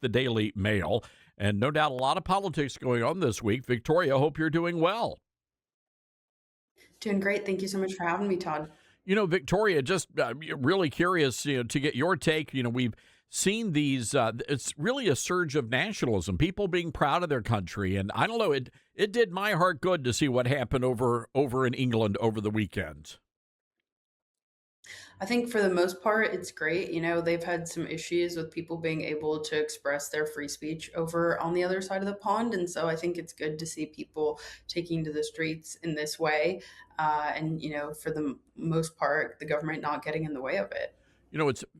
at the Daily Mail. And no doubt a lot of politics going on this week. Victoria, hope you're doing well. Doing great. Thank you so much for having me, Todd. Victoria, just really curious, to get your take. We've seen these. It's really a surge of nationalism, people being proud of their country, and I don't know. It did my heart good to see what happened over in England over the weekend. I think for the most part, it's great. They've had some issues with people being able to express their free speech over on the other side of the pond. And so I think it's good to see people taking to the streets in this way. For the most part, the government not getting in the way of it.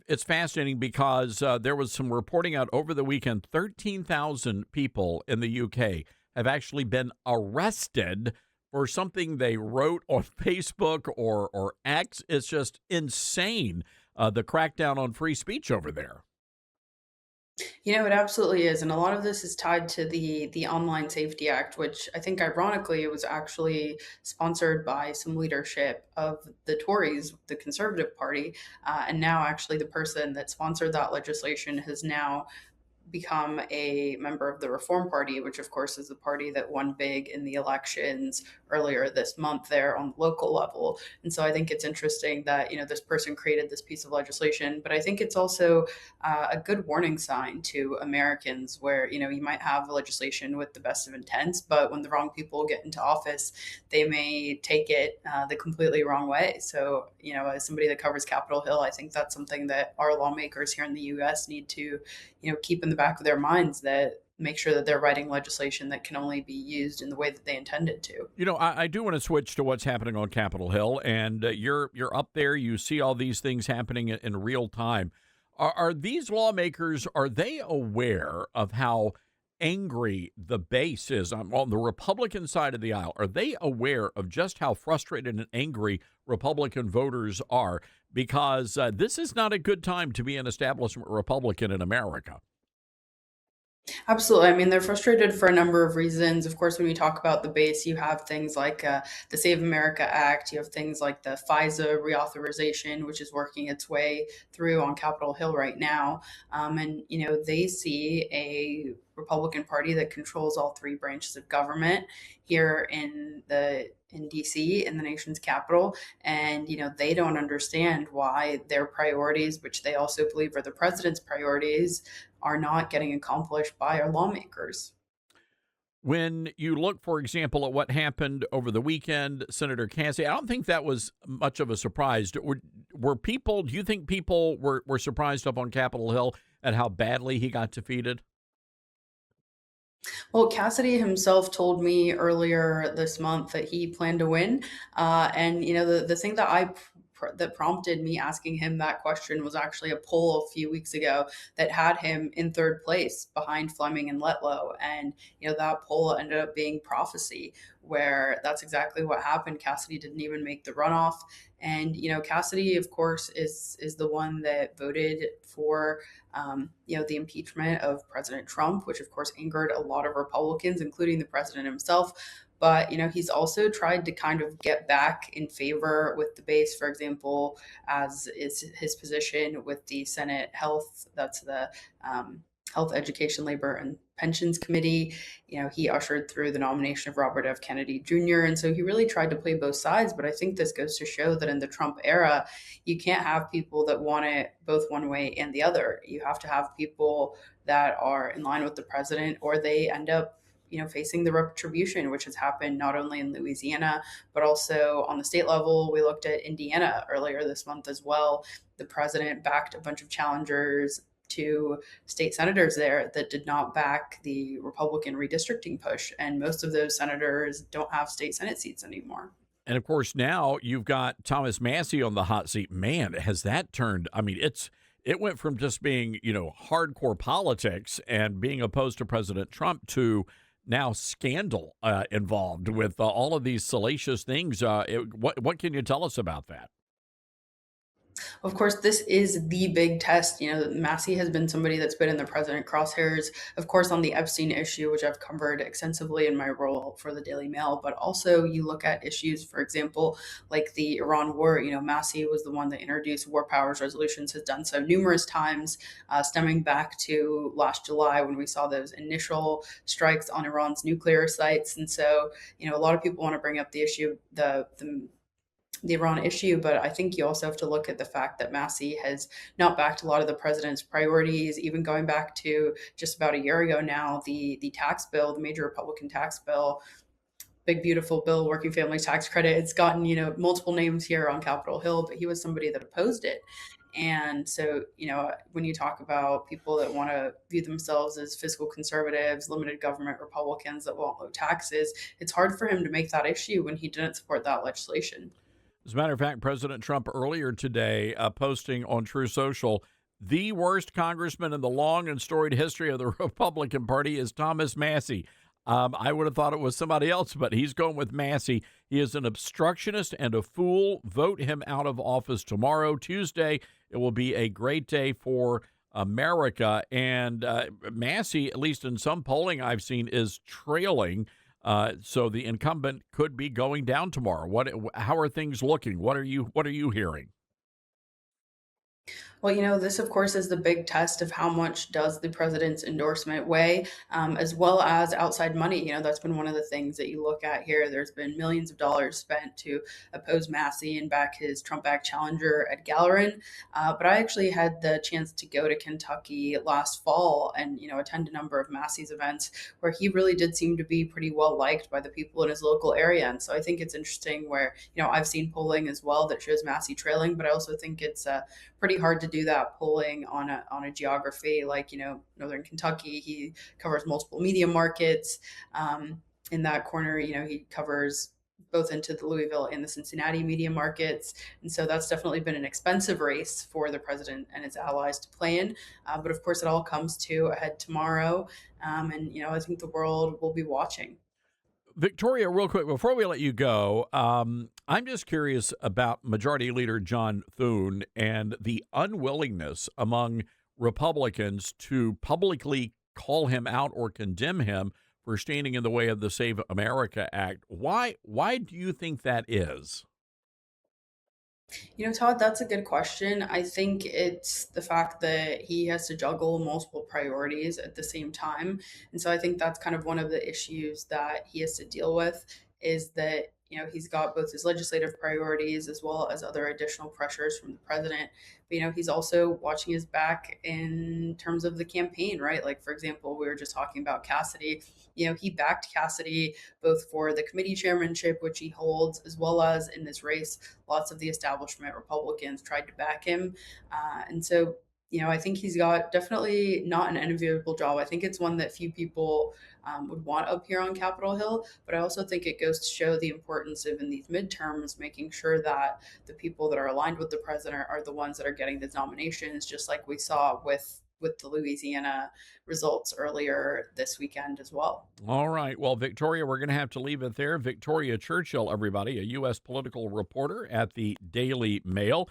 It's fascinating because there was some reporting out over the weekend. 13,000 people in the UK have actually been arrested for something they wrote on Facebook or X. It's just insane, the crackdown on free speech over there. It absolutely is, and a lot of this is tied to the Online Safety Act, which I think, ironically, it was actually sponsored by some leadership of the Tories, the Conservative Party, and now actually the person that sponsored that legislation has now become a member of the Reform Party, which of course is the party that won big in the elections earlier this month there on the local level. And so I think it's interesting that, this person created this piece of legislation, but I think it's also a good warning sign to Americans where, you might have legislation with the best of intents, but when the wrong people get into office, they may take it the completely wrong way. So, as somebody that covers Capitol Hill, I think that's something that our lawmakers here in the U.S. need to, keep in the back of their minds, that make sure that they're writing legislation that can only be used in the way that they intended to. I do want to switch to what's happening on Capitol Hill, and you're up there. You see all these things happening in real time. Are these lawmakers, are they aware of how angry the base is on the Republican side of the aisle? Are they aware of just how frustrated and angry Republican voters are? Because this is not a good time to be an establishment Republican in America. Absolutely. I mean, they're frustrated for a number of reasons. Of course, when we talk about the base, you have things like the Save America Act, you have things like the FISA reauthorization, which is working its way through on Capitol Hill right now. They see a Republican Party that controls all three branches of government here in DC, in the nation's capital, and they don't understand why their priorities, which they also believe are the president's priorities, are not getting accomplished by our lawmakers. When you look, for example, at what happened over the weekend, Senator Cassie, I don't think that was much of a surprise. Were people, do you think people were surprised up on Capitol Hill at how badly he got defeated? Well, Cassidy himself told me earlier this month that he planned to win. The thing that prompted me asking him that question was actually a poll a few weeks ago that had him in third place behind Fleming and Letlow. And, that poll ended up being prophecy, where that's exactly what happened. Cassidy didn't even make the runoff. And, Cassidy, of course, is the one that voted for, the impeachment of President Trump, which of course angered a lot of Republicans, including the president himself. But, he's also tried to kind of get back in favor with the base, for example, as is his position with the Senate Health, that's the Health, Education, Labor, and Pensions Committee. He ushered through the nomination of Robert F. Kennedy Jr. And so he really tried to play both sides. But I think this goes to show that in the Trump era, you can't have people that want it both one way and the other. You have to have people that are in line with the president, or they end up facing the retribution, which has happened not only in Louisiana, but also on the state level. We looked at Indiana earlier this month as well. The president backed a bunch of challengers to state senators there that did not back the Republican redistricting push. And most of those senators don't have state Senate seats anymore. And of course, now you've got Thomas Massie on the hot seat. Man, has that turned? I mean, it went from just being, hardcore politics and being opposed to President Trump to now scandal involved with all of these salacious things. What can you tell us about that? Of course, this is the big test. Massey has been somebody that's been in the president crosshairs, of course, on the Epstein issue, which I've covered extensively in my role for the Daily Mail. But also, you look at issues, for example, like the Iran war. Massey was the one that introduced war powers resolutions, has done so numerous times, stemming back to last July when we saw those initial strikes on Iran's nuclear sites. And so, a lot of people want to bring up the issue, the Iran issue, but I think you also have to look at the fact that Massey has not backed a lot of the president's priorities, even going back to just about a year ago now, the tax bill, the major Republican tax bill, big beautiful bill, working families tax credit. It's gotten, multiple names here on Capitol Hill, but he was somebody that opposed it. And so, when you talk about people that want to view themselves as fiscal conservatives, limited government Republicans that want low taxes, it's hard for him to make that issue when he didn't support that legislation. As a matter of fact, President Trump earlier today posting on True Social, the worst congressman in the long and storied history of the Republican Party is Thomas Massie. I would have thought it was somebody else, but he's going with Massie. He is an obstructionist and a fool. Vote him out of office tomorrow, Tuesday. It will be a great day for America. And Massie, at least in some polling I've seen, is trailing. So the incumbent could be going down tomorrow. How are things looking? What are you hearing? Well, this, of course, is the big test of how much does the president's endorsement weigh, as well as outside money. That's been one of the things that you look at here. There's been millions of dollars spent to oppose Massey and back his Trump-backed challenger, Ed Gallerin. But I actually had the chance to go to Kentucky last fall and, attend a number of Massey's events where he really did seem to be pretty well liked by the people in his local area. And so I think it's interesting where, I've seen polling as well that shows Massey trailing, but I also think it's pretty hard to do that polling on a geography like northern Kentucky. He covers multiple media markets. In that corner, he covers both into the Louisville and the Cincinnati media markets. And so that's definitely been an expensive race for the president and his allies to play in. But of course, it all comes to a head tomorrow. And, I think the world will be watching. Victoria, real quick, before we let you go, I'm just curious about Majority Leader John Thune and the unwillingness among Republicans to publicly call him out or condemn him for standing in the way of the Save America Act. Why do you think that is? Todd, that's a good question. I think it's the fact that he has to juggle multiple priorities at the same time. And so I think that's kind of one of the issues that he has to deal with is that, he's got both his legislative priorities as well as other additional pressures from the president. But, he's also watching his back in terms of the campaign, right? Like, for example, we were just talking about Cassidy. He backed Cassidy both for the committee chairmanship, which he holds, as well as in this race lots of the establishment Republicans tried to back him. And so, I think he's got definitely not an enviable job. I think it's one that few people would want up here on Capitol Hill. But I also think it goes to show the importance of, in these midterms, making sure that the people that are aligned with the president are the ones that are getting these nominations, just like we saw with the Louisiana results earlier this weekend as well. All right. Well, Victoria, we're going to have to leave it there. Victoria Churchill, everybody, a U.S. political reporter at the Daily Mail.